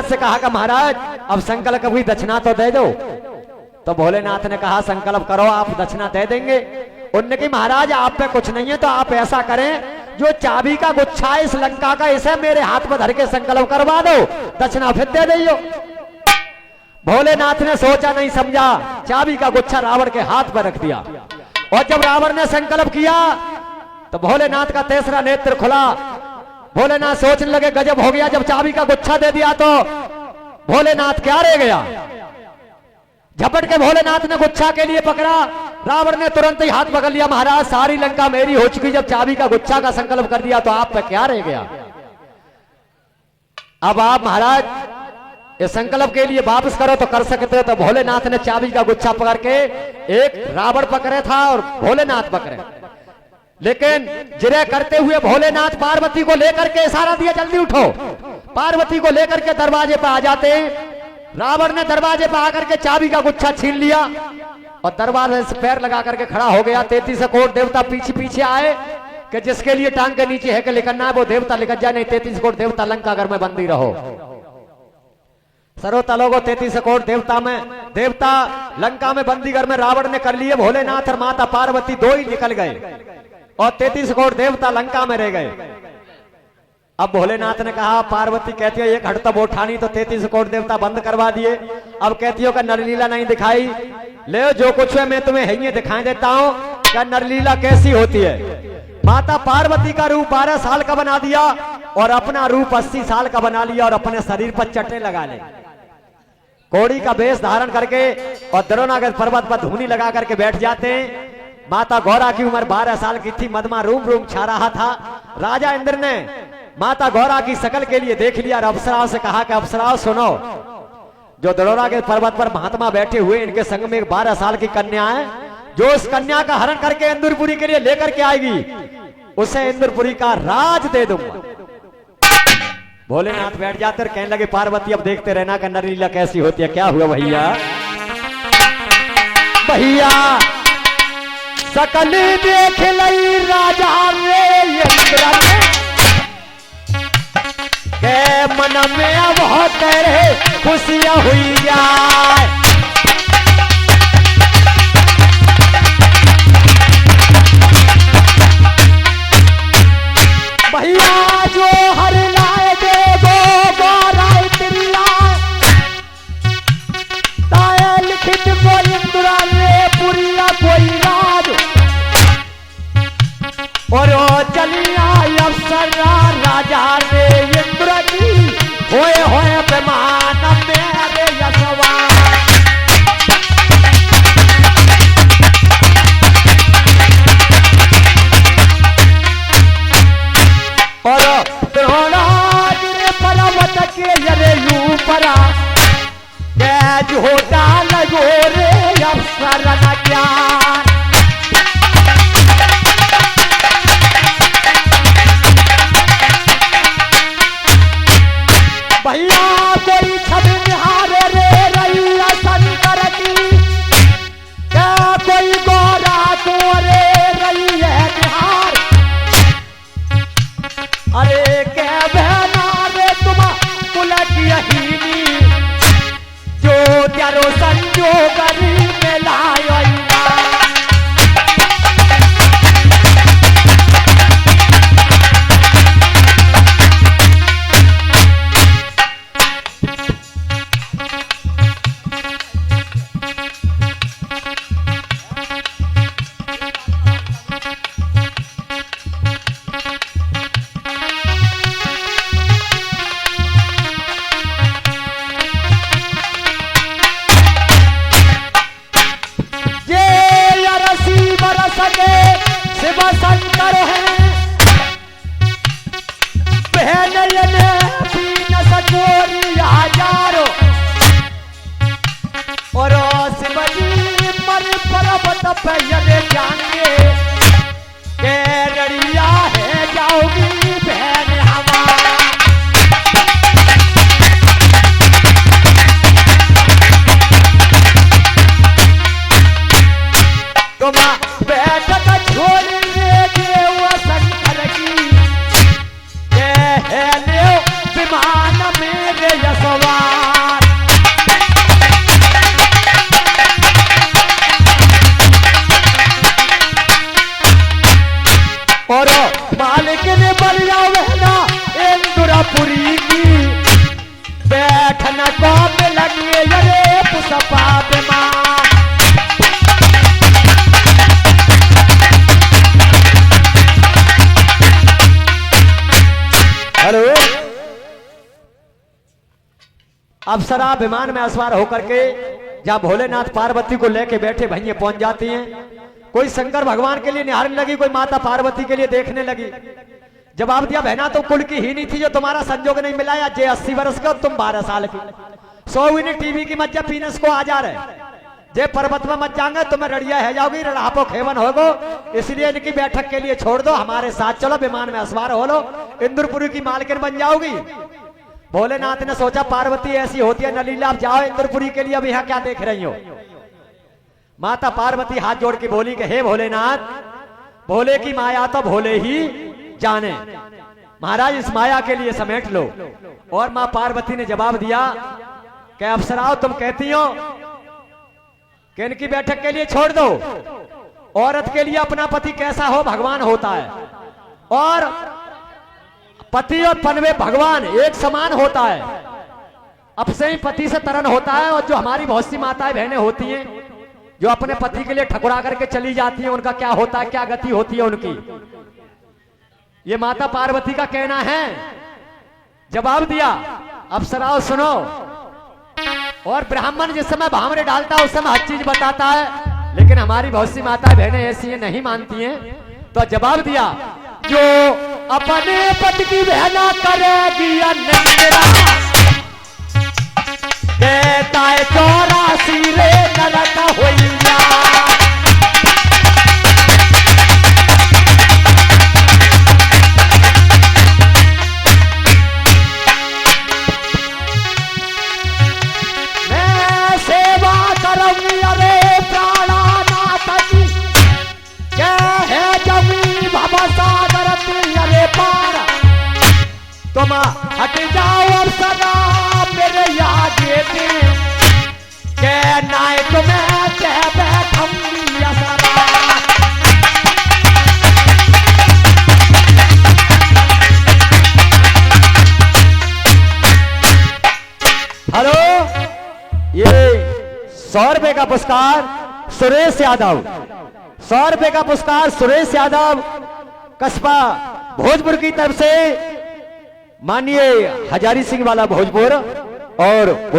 से कहा कि महाराज अब संकल्प कभी दक्षिणा तो दे दो। तो भोलेनाथ ने कहा संकल्प करो, आप दक्षिणा दे देंगे। उनने कहा महाराज आप पे कुछ नहीं है तो आप ऐसा करें, जो चाबी का गुच्छा है इस लंका का, इसे मेरे हाथ में धर के संकल्प करवा दो, दक्षिणा फिर दे दियो। भोलेनाथ ने सोचा नहीं समझा, चाबी का गुच्छा रावण के हाथ में रख दिया। और जब रावण ने संकल्प किया तो भोलेनाथ का तीसरा नेत्र खुला। भोलेनाथ सोचने लगे गजब हो गया, जब चाबी का गुच्छा दे दिया तो भोलेनाथ क्या रह गया। झपट के भोलेनाथ ने गुच्छा के लिए पकड़ा, रावण ने तुरंत ही हाथ पकड़ लिया। महाराज सारी लंका मेरी हो चुकी, जब चाबी का गुच्छा का संकल्प कर दिया तो आप पे क्या रह गया। अब आप महाराज इस संकल्प के लिए वापस करो तो कर सकते हो। तो भोलेनाथ ने चाबी का गुच्छा पकड़ के, एक रावण पकड़े था और भोलेनाथ पकड़े, लेकिन जिरे करते हुए भोलेनाथ पार्वती को लेकर के इशारा दिया जल्दी उठो। पार्वती को लेकर के दरवाजे पर आ जाते हैं। रावण ने दरवाजे पर आकर के चाबी का गुच्छा छीन लिया और दरवाजे से पैर लगा करके खड़ा हो गया। 33 करोड़ देवता पीछे पीछे आए कि जिसके लिए टांग के नीचे है कि लिखना है वो देवता लिखा जाए, नहीं 33 करोड़ देवता लंका घर में बंदी रहो। सरोता लोगों 33 करोड़ देवता लंका में बंदी घर में रावण ने कर लिए। भोलेनाथ और माता पार्वती दो ही निकल गए और 33 करोड़ देवता लंका में रह गए। अब भोलेनाथ ने कहा, पार्वती कहती है एक हड़ता उठानी, तो 33 करोड़ देवता बंद करवा दिए। अब कहती हो कि नरलीला नहीं दिखाई, ले जो कुछ है मैं तुम्हें है दिखाई देता हूं क्या नरलीला कैसी होती है। माता पार्वती का रूप 12 साल का बना दिया और अपना रूप 80 साल का बना लिया और अपने शरीर पर चटने लगा ले, कोड़ी का वेश धारण करके और द्रोणागढ़ पर्वत पर धूनी लगा करके बैठ जाते हैं। माता गौरा की उम्र 12 साल की थी, मदमा रूम रूम छा रहा था। राजा इंद्र ने माता गौरा की शकल के लिए देख लिया और अप्सराओं से कहा कि अप्सराओं सुनो, जो द्रोणागढ़ पर्वत पर महात्मा बैठे हुए इनके संग में एक 12 साल की कन्या है, जो उस कन्या का हरण करके इंद्रपुरी के लिए लेकर के आएगी उसे इंद्रपुरी का राज दे दूंगा। भोलेनाथ बैठ जाते और कहने लगे पार्वती अब देखते रहना कि नरलीला कैसी होती है। क्या हुआ भैया, भैया सकल देख लई राजा रे इंद्र के मन में अब तेरे खुशियां हुई जाए। भैया जो हर लाए दे गो गोराय तिल्ला ताया लिखित को इंद्रा रे पुरिया कोई राज और चलिया अफसरा राजा रे इंद्र की होए बेमान मेरे यशवा। और द्रोणागिरि पर्वत के यरे ऊपरा गैज हो डाल गोरे अफसर न ज्ञान। भैया कोई छवि निहारे रे रैया शंकर की, क्या कोई गौरा को रे रही है निहार। अरे क्या बहना रे तुम पुलक यहीनी, जो त्यारो संजोग में लायो। न को लगे अरे पुष्पा विमान। हेलो, अप्सरा विमान में सवार होकर के जहां भोलेनाथ पार्वती को लेके बैठे भैया पहुंच जाती हैं। कोई शंकर भगवान के लिए निहारने लगी, कोई माता पार्वती के लिए देखने लगी। जवाब दिया, बहना तो कुल की ही नहीं थी जो तुम्हारा संजोग नहीं मिला, या जे 80 वर्ष का तुम 12 साल की। सो इन टीवी की मज्जा पीनस को आ जा रहे, जे पर्वत में मत जाएंगे तुम्हें रड़िया है जाओगी, रड़ापो खेवन होगो, इसलिए इनकी बैठक के लिए छोड़ दो, हमारे साथ चलो, विमान में सवार हो लो, इंद्रपुरी की मालकिन बन जाओगी। भोलेनाथ ने सोचा पार्वती ऐसी होती है नलीला, आप जाओ इंद्रपुरी के लिए, अब यहाँ क्या देख रही हो। माता पार्वती हाथ जोड़ के बोली कि हे भोलेनाथ, भोले की माया तो भोले ही जाने, महाराज इस माया के लिए समेट लो। और मां पार्वती ने जवाब दिया कि अप्सराओ तुम कहती हो कि इनकी बैठक के लिए छोड़ दो, औरत के लिए अपना पति कैसा हो भगवान होता है, और पति और पनवे भगवान एक समान होता है। अब से ही पति से तरन होता है, और जो हमारी बहुत सी माताएं बहनें होती हैं जो अपने पति के लिए ठकुरा करके चली जाती हैं, उनका क्या होता है, क्या गति होती है उनकी, ये माता पार्वती का कहना है। जवाब दिया, अप्सराओ सुनो, और ब्राह्मण जिस समय भामरे डालता है उस समय हर चीज बताता है, लेकिन हमारी बहुत सी माताएं बहनें ऐसी हैं नहीं मानती हैं। तो जवाब दिया, जो अपने पति की बहना करेगी अनिंद्रा, कहता है 84 रे नरक होइया। मैं सेवा करूंगी अरे प्राणानाथ की, कहे जमी भवसागर अरे पार, तुम हट जाओ अब सदा मेरे आगे से, के नाय तुम्हें कह बैठूंगी सदा। हेलो, ये 100 रुपए का पुरस्कार सुरेश यादव, 100 रुपए का पुरस्कार सुरेश यादव कस्बा भोजपुर की तरफ से, माननीय हजारी सिंह वाला भोजपुर, और